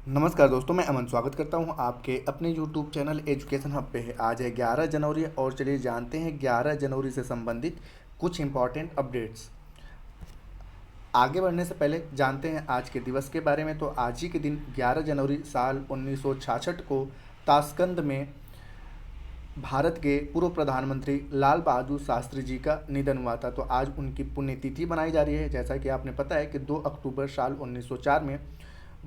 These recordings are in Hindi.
नमस्कार दोस्तों, मैं अमन स्वागत करता हूं आपके अपने YouTube चैनल एजुकेशन हब पे। आज है 11 जनवरी और चलिए जानते हैं 11 जनवरी से संबंधित कुछ इम्पॉर्टेंट अपडेट्स। आगे बढ़ने से पहले जानते हैं आज के दिवस के बारे में। तो आज ही के दिन 11 जनवरी साल 1966 को ताशकंद में भारत के पूर्व प्रधानमंत्री लाल बहादुर शास्त्री जी का निधन हुआ था। तो आज उनकी पुण्यतिथि मनाई जा रही है। जैसा कि आपने पता है कि 2 अक्टूबर साल 1904 में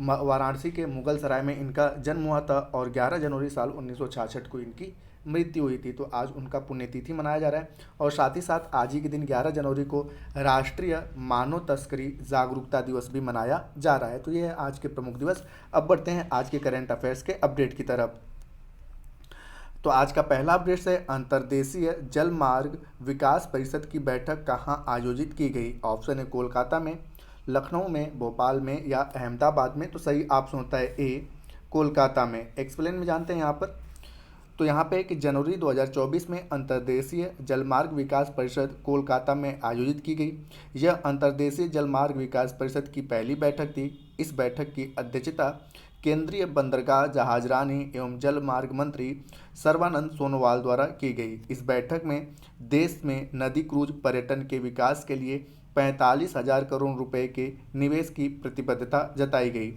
वाराणसी के मुगल सराय में इनका जन्म हुआ था और 11 जनवरी साल 1966 को इनकी मृत्यु हुई थी। तो आज उनका पुण्यतिथि मनाया जा रहा है। और साथ ही साथ आज ही के दिन 11 जनवरी को राष्ट्रीय मानव तस्करी जागरूकता दिवस भी मनाया जा रहा है। तो ये है आज के प्रमुख दिवस। अब बढ़ते हैं आज के करंट अफेयर्स के अपडेट की तरफ। तो आज का पहला अपडेट है अंतर्देशीय जल मार्ग विकास परिषद की बैठक कहाँ आयोजित की गई। ऑप्शन है कोलकाता में, लखनऊ में, भोपाल में या अहमदाबाद में। तो सही ऑप्शन होता है ए, कोलकाता में। एक्सप्लेन में जानते हैं यहाँ पर। तो यहाँ पे कि जनवरी 2024 में अंतर्देशीय जलमार्ग विकास परिषद कोलकाता में आयोजित की गई। यह अंतर्देशीय जलमार्ग विकास परिषद की पहली बैठक थी। इस बैठक की अध्यक्षता केंद्रीय बंदरगाह जहाजरानी एवं जल मार्ग मंत्री सर्बानंद सोनोवाल द्वारा की गई। इस बैठक में देश में नदी क्रूज पर्यटन के विकास के लिए 45,000 करोड़ रुपए के निवेश की प्रतिबद्धता जताई गई।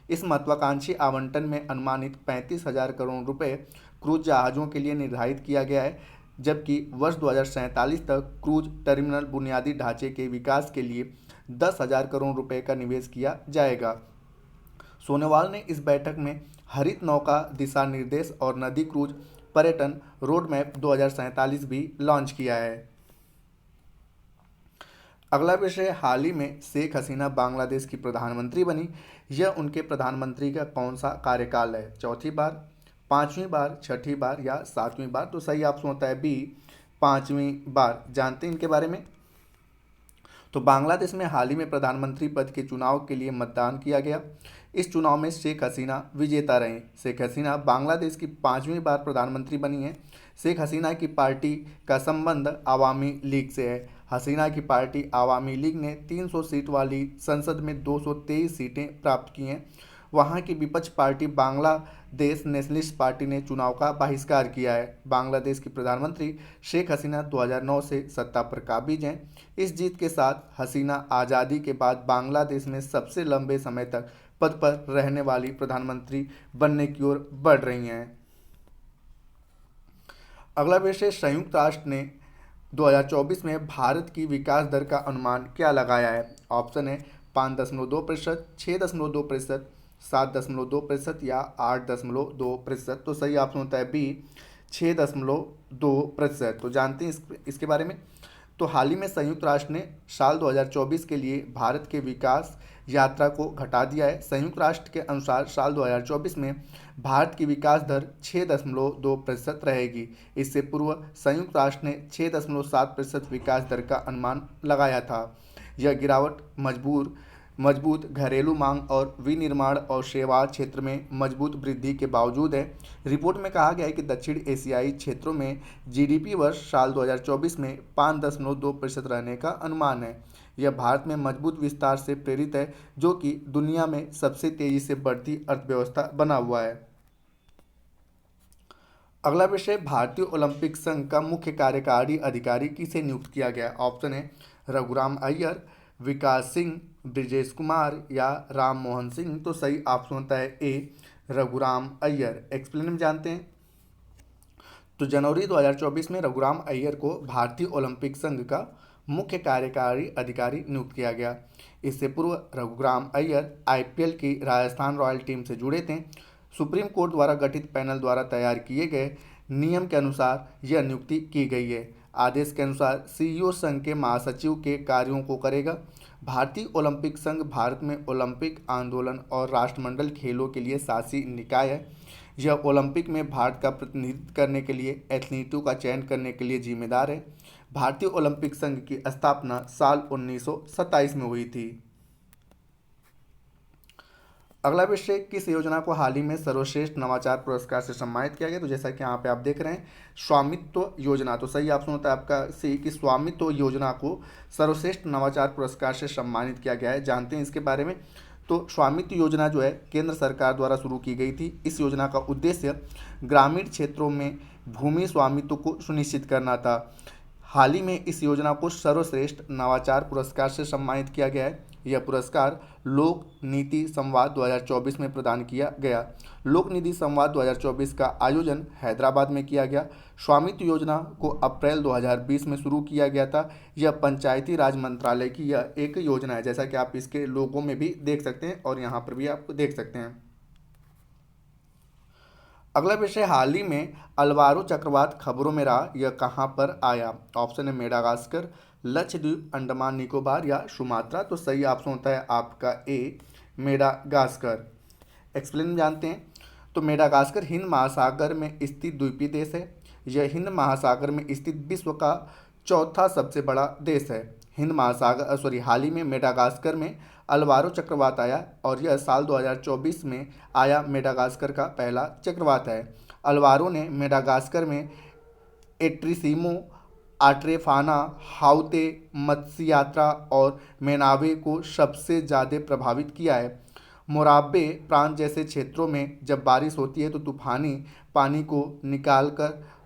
इस महत्वाकांक्षी आवंटन में अनुमानित 35,000 करोड़ रुपए क्रूज जहाज़ों के लिए निर्धारित किया गया है, जबकि वर्ष 2047 तक क्रूज टर्मिनल बुनियादी ढांचे के विकास के लिए 10,000 करोड़ रुपए का निवेश किया जाएगा। सोनोवाल ने इस बैठक में हरित नौका दिशा निर्देश और नदी क्रूज पर्यटन रोड मैप 2047 भी लॉन्च किया है। अगला विषय, हाल ही में शेख हसीना बांग्लादेश की प्रधानमंत्री बनी। यह उनके प्रधानमंत्री का कौन सा कार्यकाल है। चौथी बार, पांचवीं बार, छठी बार या सातवीं बार। तो सही ऑप्शन होता है बी, पांचवीं बार। जानते हैं इनके बारे में। तो बांग्लादेश में हाल ही में प्रधानमंत्री पद के चुनाव के लिए मतदान किया गया। इस चुनाव में शेख हसीना विजेता रहीं। शेख हसीना बांग्लादेश की पांचवीं बार प्रधानमंत्री बनी है। शेख हसीना की पार्टी का संबंध आवामी लीग से है। हसीना की पार्टी आवामी लीग ने 300 सीट वाली संसद में 223 सीटें प्राप्त की हैं। वहां की विपक्ष पार्टी बांग्लादेश नेशनलिस्ट पार्टी ने चुनाव का बहिष्कार किया है। बांग्लादेश की प्रधानमंत्री शेख हसीना 2009 से सत्ता पर काबिज हैं। इस जीत के साथ हसीना आज़ादी के बाद बांग्लादेश में सबसे लंबे समय तक पद पर रहने वाली प्रधानमंत्री बनने की ओर बढ़ रही हैं। अगला विषय, संयुक्त राष्ट्र ने 2024 में भारत की विकास दर का अनुमान क्या लगाया है। ऑप्शन है 5.2%, 6.2%, 7.2% या 8.2%। तो सही ऑप्शन होता है बी, 6.2%। तो जानते हैं इसके बारे में। तो हाल ही में संयुक्त राष्ट्र ने साल 2024 के लिए भारत के विकास यात्रा को घटा दिया है। संयुक्त राष्ट्र के अनुसार साल 2024 में भारत की विकास दर 6.2% रहेगी। इससे पूर्व संयुक्त राष्ट्र ने 6.7% विकास दर का अनुमान लगाया था। यह गिरावट मजबूत घरेलू मांग और विनिर्माण और सेवा क्षेत्र में मजबूत वृद्धि के बावजूद है। रिपोर्ट में कहा गया है कि दक्षिण एशियाई क्षेत्रों में जीडीपी वर्ष साल 2024 में 5.2% रहने का अनुमान है। यह भारत में मजबूत विस्तार से प्रेरित है, जो कि दुनिया में सबसे तेजी से बढ़ती अर्थव्यवस्था बना हुआ है। अगला विषय, भारतीय ओलंपिक संघ का मुख्य कार्यकारी अधिकारी किसे नियुक्त किया गया। ऑप्शन है रघुराम अय्यर, विकास सिंह, ब्रिजेश कुमार या राम मोहन सिंह। तो सही ऑप्शन होता है ए, रघुराम अय्यर। एक्सप्लेन में जानते हैं। तो जनवरी 2024 में रघुराम अय्यर को भारतीय ओलंपिक संघ का मुख्य कार्यकारी अधिकारी नियुक्त किया गया। इससे पूर्व रघुराम अय्यर आईपीएल की राजस्थान रॉयल टीम से जुड़े थे। सुप्रीम कोर्ट द्वारा गठित पैनल द्वारा तैयार किए गए नियम के अनुसार यह नियुक्ति की गई है। आदेश के अनुसार सीईओ संघ के महासचिव के कार्यों को करेगा। भारतीय ओलंपिक संघ भारत में ओलंपिक आंदोलन और राष्ट्रमंडल खेलों के लिए शासी निकाय है। यह ओलंपिक में भारत का प्रतिनिधित्व करने के लिए एथलीटों का चयन करने के लिए जिम्मेदार है। भारतीय ओलंपिक संघ की स्थापना साल 1927 में हुई थी। अगला विषय, किस योजना को हाल ही में सर्वश्रेष्ठ नवाचार पुरस्कार से सम्मानित किया गया। तो जैसा कि यहाँ पे आप देख रहे हैं, स्वामित्व योजना। तो सही ऑप्शन होता है आपका सी, कि स्वामित्व योजना को सर्वश्रेष्ठ नवाचार पुरस्कार से सम्मानित किया गया है। जानते हैं इसके बारे में। तो स्वामित्व योजना जो है केंद्र सरकार द्वारा शुरू की गई थी। इस योजना का उद्देश्य ग्रामीण क्षेत्रों में भूमि स्वामित्व को सुनिश्चित करना था। हाल ही में इस योजना को सर्वश्रेष्ठ नवाचार पुरस्कार से सम्मानित किया गया है। यह पुरस्कार लोक नीति संवाद 2024 में प्रदान किया गया। लोक नीति संवाद 2024 का आयोजन हैदराबाद में किया गया। स्वामित्व योजना को अप्रैल 2020 में शुरू किया गया था। यह पंचायती राज मंत्रालय की यह एक योजना है, जैसा कि आप इसके लोगों में भी देख सकते हैं और यहाँ पर भी आप देख सकते हैं। अगला विषय, हाल ही में अलवारो चक्रवात खबरों में रहा, यह कहाँ पर आया? ऑप्शन है मेडागास्कर, लक्षद्वीप, अंडमान निकोबार या सुमात्रा। तो सही ऑप्शन होता है आपका ए, मेडागास्कर। एक्सप्लेन जानते हैं। तो मेडागास्कर हिंद महासागर में स्थित द्वीपीय देश है। यह हिंद महासागर में स्थित विश्व का चौथा सबसे बड़ा देश है। हाल ही में मेडागास्कर में अलवारो चक्रवात आया और यह साल 2024 में आया मेडागास्कर का पहला चक्रवात है। अलवारो ने मेडागास्कर में एट्रिसिमो, आट्रेफाना, हाउते, मत्स्य यात्रा और मेनावे को सबसे ज़्यादा प्रभावित किया है। मोराबे प्रांत जैसे क्षेत्रों में जब बारिश होती है तो तूफानी पानी को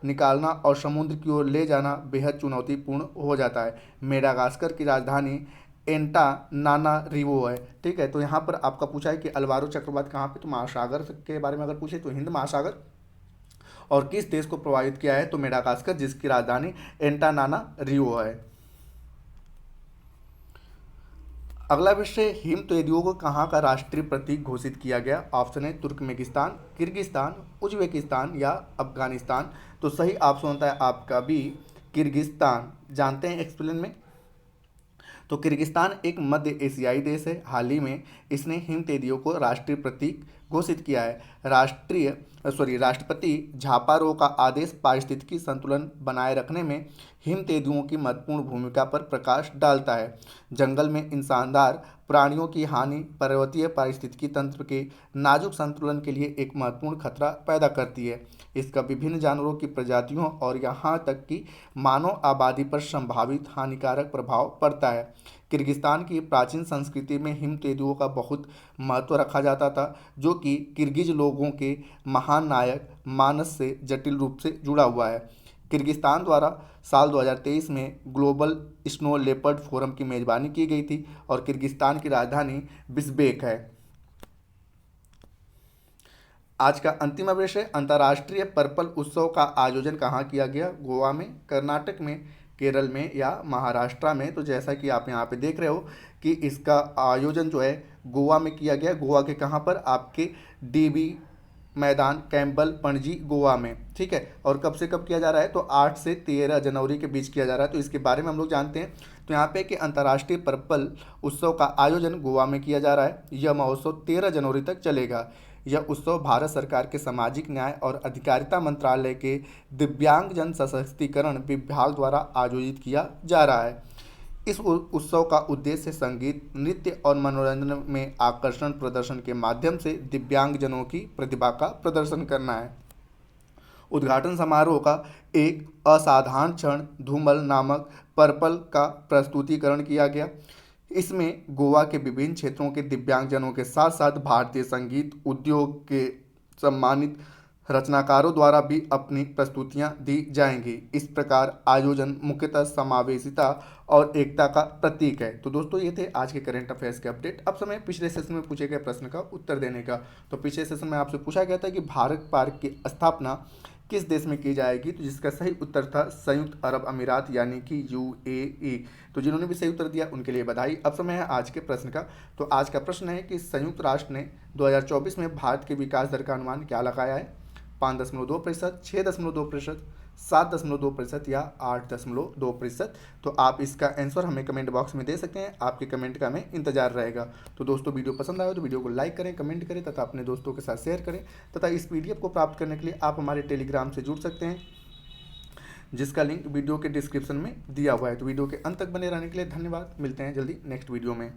निकालना और समुद्र की ओर ले जाना बेहद चुनौतीपूर्ण हो जाता है। मेडागास्कर की राजधानी एंटानानारिवो है। ठीक है, तो यहाँ पर आपका पूछा है कि अलवारो चक्रवात कहाँ पे, तो महासागर के बारे में अगर पूछे तो हिंद महासागर। और किस देश को प्रभावित किया है, तो मेडागास्कर, जिसकी राजधानी एंटानानारिवो है। अगला विषय, हिमतेंदुओं को कहाँ का राष्ट्रीय प्रतीक घोषित किया गया? ऑप्शन है तुर्कमेनिस्तान, किर्गिस्तान, उज्बेकिस्तान या अफगानिस्तान। तो सही ऑप्शन होता है आपका बी, किर्गिस्तान। जानते हैं एक्सप्लेन में। तो किर्गिस्तान एक मध्य एशियाई देश है। हाल ही में इसने हिमतेंदुओं को राष्ट्रीय प्रतीक घोषित किया है। राष्ट्रपति झापारो का आदेश पारिस्थितिकी संतुलन बनाए रखने में हिमतेंदुओं की महत्वपूर्ण भूमिका पर प्रकाश डालता है। जंगल में इंसानदार प्राणियों की हानि पर्वतीय पारिस्थितिकी तंत्र के नाजुक संतुलन के लिए एक महत्वपूर्ण खतरा पैदा करती है। इसका विभिन्न जानवरों की प्रजातियों और यहाँ तक कि मानव आबादी पर संभावित हानिकारक प्रभाव पड़ता है। किर्गिस्तान की प्राचीन संस्कृति में हिमतेंदुओं का बहुत महत्व रखा जाता था, जो कि किर्गिज लोगों के महान नायक मानस से जटिल रूप से जुड़ा हुआ है। किर्गिस्तान द्वारा साल 2023 में ग्लोबल स्नो लेपर्ड फोरम की मेजबानी की गई थी और किर्गिस्तान की राजधानी बिश्केक है। आज का अंतिम विषय, अंतर्राष्ट्रीय पर्पल उत्सव का आयोजन कहाँ किया गया? गोवा में, कर्नाटक में, केरल में या महाराष्ट्र में। तो जैसा कि आप यहाँ पे देख रहे हो कि इसका आयोजन जो है गोवा में किया गया। गोवा के कहाँ पर? आपके डीबी मैदान, कैंपबेल, पणजी, गोवा में। ठीक है, और कब से कब किया जा रहा है? तो 8 से 13 जनवरी के बीच किया जा रहा है। तो इसके बारे में हम लोग जानते हैं। तो यहाँ पे कि अंतर्राष्ट्रीय पर्पल उत्सव का आयोजन गोवा में किया जा रहा है। यह महोत्सव 13 जनवरी तक चलेगा। यह उत्सव भारत सरकार के सामाजिक न्याय और अधिकारिता मंत्रालय के दिव्यांगजन सशक्तिकरण विभाग द्वारा आयोजित किया जा रहा है। इस उत्सव का उद्देश्य संगीत, नृत्य और मनोरंजन में आकर्षण प्रदर्शन के माध्यम से दिव्यांगजनों की प्रतिभा का प्रदर्शन करना है। उद्घाटन समारोह का एक असाधारण क्षण धूमल नामक पर्पल का प्रस्तुतिकरण किया गया। इसमें गोवा के विभिन्न क्षेत्रों के दिव्यांगजनों के साथ साथ भारतीय संगीत उद्योग के सम्मानित रचनाकारों द्वारा भी अपनी प्रस्तुतियां दी जाएंगी। इस प्रकार आयोजन मुख्यतः समावेशिता और एकता का प्रतीक है। तो दोस्तों, ये थे आज के करंट अफेयर्स के अपडेट। अब समय पिछले सेशन में पूछे गए प्रश्न का उत्तर देने का। तो पिछले सेशन में आपसे पूछा गया था कि भारत पार्क की स्थापना किस देश में की जाएगी? तो जिसका सही उत्तर था संयुक्त अरब अमीरात यानी कि UAE। तो जिन्होंने भी सही उत्तर दिया उनके लिए बधाई। अब समय है आज के प्रश्न का। तो आज का प्रश्न है कि संयुक्त राष्ट्र ने 2024 में भारत के विकास दर का अनुमान क्या लगाया है? 5.2%, 6.2%, 7.2% या 8.2%। तो आप इसका आंसर हमें कमेंट बॉक्स में दे सकते हैं। आपके कमेंट का हमें इंतजार रहेगा। तो दोस्तों, वीडियो पसंद आया तो वीडियो को लाइक करें, कमेंट करें तथा अपने दोस्तों के साथ शेयर करें। तथा इस PDF को प्राप्त करने के लिए आप हमारे टेलीग्राम से जुड़ सकते हैं, जिसका लिंक वीडियो के डिस्क्रिप्शन में दिया हुआ है। तो वीडियो के अंत तक बने रहने के लिए धन्यवाद। मिलते हैं जल्दी नेक्स्ट वीडियो में।